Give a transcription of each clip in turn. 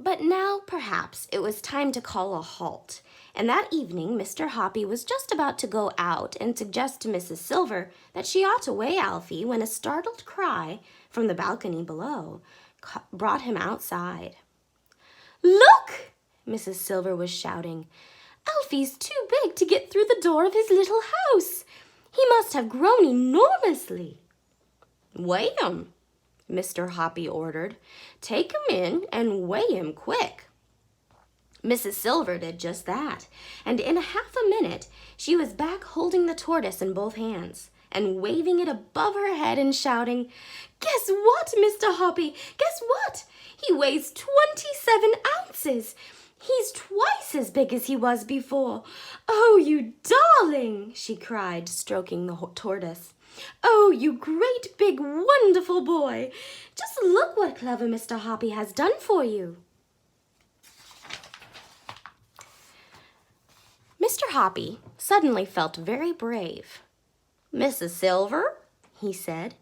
But now, perhaps, it was time to call a halt, and that evening Mr. Hoppy was just about to go out and suggest to Mrs. Silver that she ought to weigh Alfie when a startled cry from the balcony below brought him outside. "Look!" Mrs. Silver was shouting. "Alfie's too big to get through the door of his little house. He must have grown enormously." "Weigh him," Mr. Hoppy ordered. "Take him in and weigh him quick." Mrs. Silver did just that, and in half a minute she was back holding the tortoise in both hands and waving it above her head and shouting, "Guess what, Mr. Hoppy? Guess what? He weighs 27 ounces. He's twice as big as he was before. Oh, you darling!" she cried, stroking the tortoise. "Oh, you great big wonderful boy! Just look what clever Mr. Hoppy has done for you." Mr. Hoppy suddenly felt very brave. "Mrs. Silver," he said,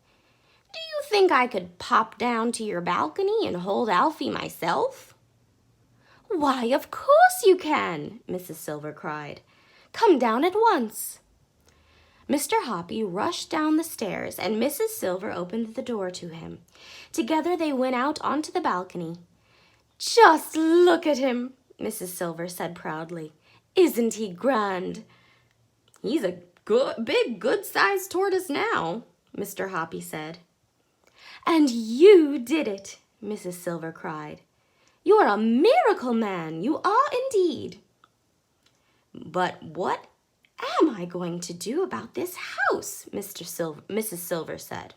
"do you think I could pop down to your balcony and hold Alfie myself?" "Why, of course you can," Mrs. Silver cried. "Come down at once." Mr. Hoppy rushed down the stairs and Mrs. Silver opened the door to him. Together they went out onto the balcony. "Just look at him," Mrs. Silver said proudly. "Isn't he grand?" "He's a big, good-sized tortoise now," Mr. Hoppy said. "And you did it," Mrs. Silver cried. "You're a miracle man, you are indeed." "But what am I going to do about this house?" Mrs. Silver said.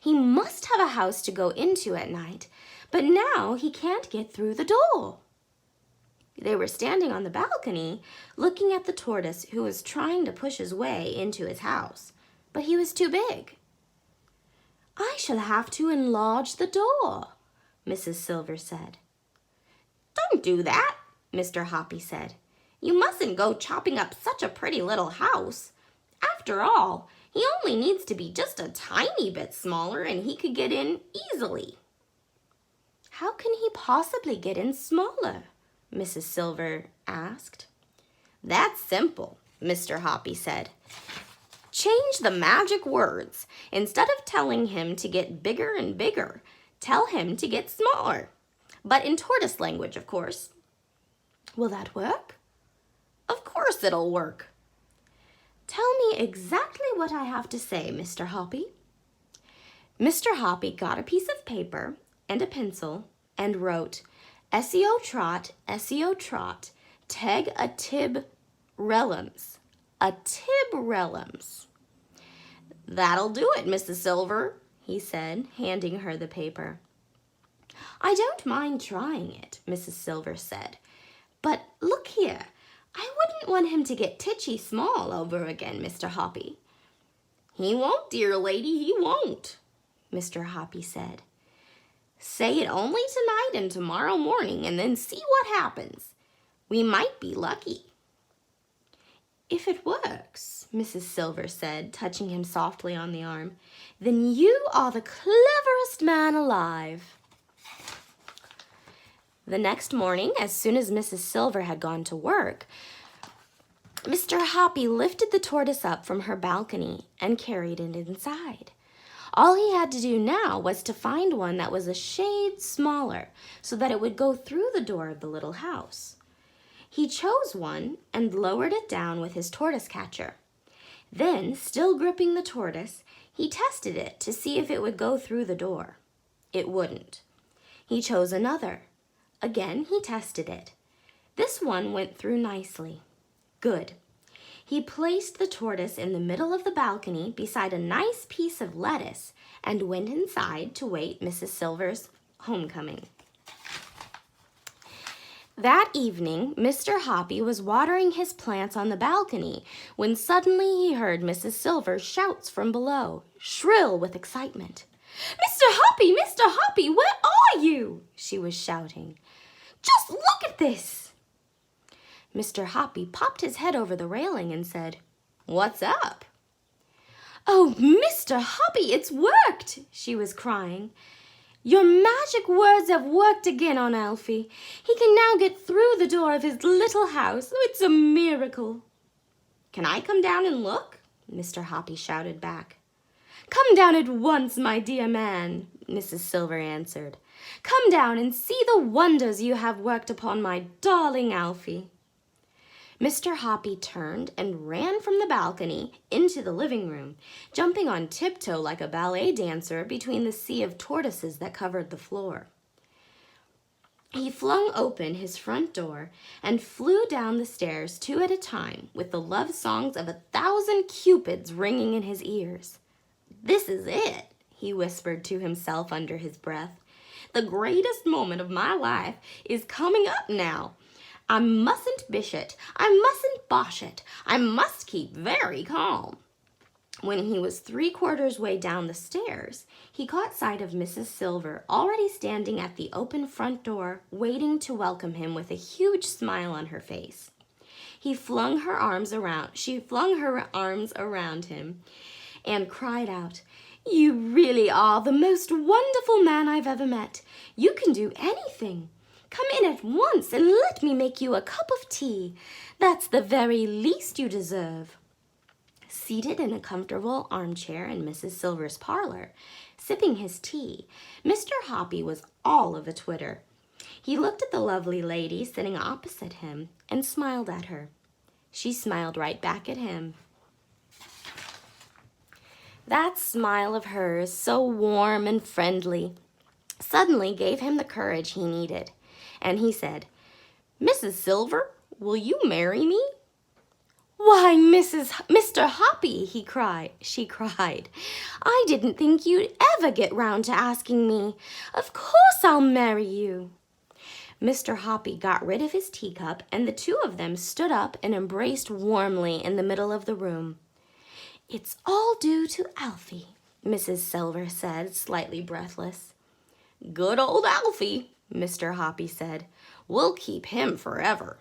"He must have a house to go into at night, but now he can't get through the door." They were standing on the balcony looking at the tortoise who was trying to push his way into his house, but he was too big. "I shall have to enlarge the door," Mrs. Silver said. "Don't do that," Mr. Hoppy said. "You mustn't go chopping up such a pretty little house. After all, he only needs to be just a tiny bit smaller and he could get in easily." "How can he possibly get in smaller?" Mrs. Silver asked. "That's simple," Mr. Hoppy said. "Change the magic words. Instead of telling him to get bigger and bigger, tell him to get smaller. But in tortoise language, of course." "Will that work?" "Of course it'll work." "Tell me exactly what I have to say, Mr. Hoppy." Mr. Hoppy got a piece of paper and a pencil and wrote, "Esio Trot, teg a tib relums. A tib relums." "That'll do it, Mrs. Silver," he said, handing her the paper. "I don't mind trying it," Mrs. Silver said. "But look here, I wouldn't want him to get titchy small over again, Mr. Hoppy." "He won't, dear lady, he won't," Mr. Hoppy said. "Say it only tonight and tomorrow morning and then see what happens. We might be lucky." "If it works," Mrs. Silver said, touching him softly on the arm, "then you are the cleverest man alive." The next morning, as soon as Mrs. Silver had gone to work, Mr. Hoppy lifted the tortoise up from her balcony and carried it inside. All he had to do now was to find one that was a shade smaller so that it would go through the door of the little house. He chose one and lowered it down with his tortoise catcher. Then, still gripping the tortoise, he tested it to see if it would go through the door. It wouldn't. He chose another. Again, he tested it. This one went through nicely. Good. He placed the tortoise in the middle of the balcony beside a nice piece of lettuce and went inside to wait Mrs. Silver's homecoming. That evening, Mr. Hoppy was watering his plants on the balcony when suddenly he heard Mrs. Silver's shouts from below, shrill with excitement. "Mr. Hoppy! Mr. Hoppy! Where are you?" she was shouting. "Just look at this!" Mr. Hoppy popped his head over the railing and said, "What's up?" "Oh, Mr. Hoppy, it's worked!" she was crying. Your magic words have worked again on Alfie. He can now get through the door of his little house. It's a miracle." "Can I come down and look?" Mr. Hoppy shouted back. "Come down at once, my dear man," Mrs. Silver answered. "Come down and see the wonders you have worked upon my darling Alfie." Mr. Hoppy turned and ran from the balcony into the living room, jumping on tiptoe like a ballet dancer between the sea of tortoises that covered the floor. He flung open his front door and flew down the stairs 2 at a time, with the love songs of 1,000 cupids ringing in his ears. "This is it," he whispered to himself under his breath. "The greatest moment of my life is coming up now. I mustn't bish it. I mustn't bosh it. I must keep very calm." When he was 3/4 way down the stairs, he caught sight of Mrs. Silver already standing at the open front door, waiting to welcome him with a huge smile on her face. She flung her arms around him and cried out, "You really are the most wonderful man I've ever met. You can do anything. Come in at once and let me make you a cup of tea. That's the very least you deserve." Seated in a comfortable armchair in Mrs. Silver's parlor, sipping his tea, Mr. Hoppy was all of a twitter. He looked at the lovely lady sitting opposite him and smiled at her. She smiled right back at him. That smile of hers, so warm and friendly, suddenly gave him the courage he needed, and he said, "Mrs. Silver, will you marry me?" "Why, Mr. Hoppy," she cried, "I didn't think you'd ever get round to asking me. Of course I'll marry you." Mr. Hoppy got rid of his teacup, and the 2 of them stood up and embraced warmly in the middle of the room. "It's all due to Alfie," Mrs. Silver said, slightly breathless. "Good old Alfie," Mr. Hoppy said. "We'll keep him forever."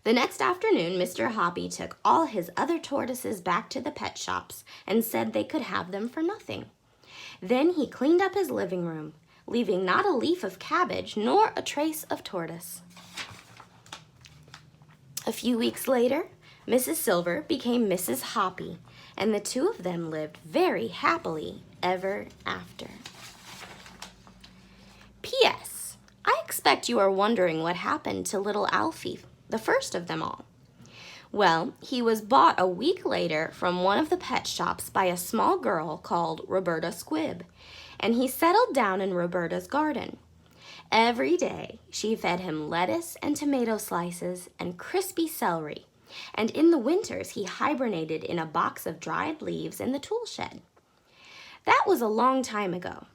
The next afternoon, Mr. Hoppy took all his other tortoises back to the pet shops and said they could have them for nothing. Then he cleaned up his living room, leaving not a leaf of cabbage nor a trace of tortoise. A few weeks later, Mrs. Silver became Mrs. Hoppy, and the 2 of them lived very happily ever after. P.S. I expect you are wondering what happened to little Alfie, the first of them all. Well, he was bought a week later from one of the pet shops by a small girl called Roberta Squibb, and he settled down in Roberta's garden. Every day, she fed him lettuce and tomato slices and crispy celery, and in the winters, he hibernated in a box of dried leaves in the tool shed. That was a long time ago.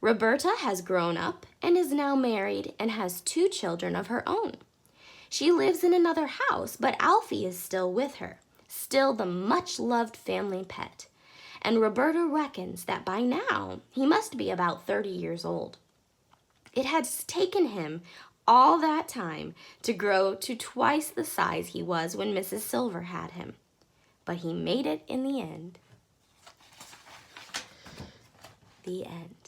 Roberta has grown up and is now married and has 2 children of her own. She lives in another house, but Alfie is still with her, still the much-loved family pet. And Roberta reckons that by now he must be about 30 years old. It has taken him all that time to grow to twice the size he was when Mrs. Silver had him. But he made it in the end. The end.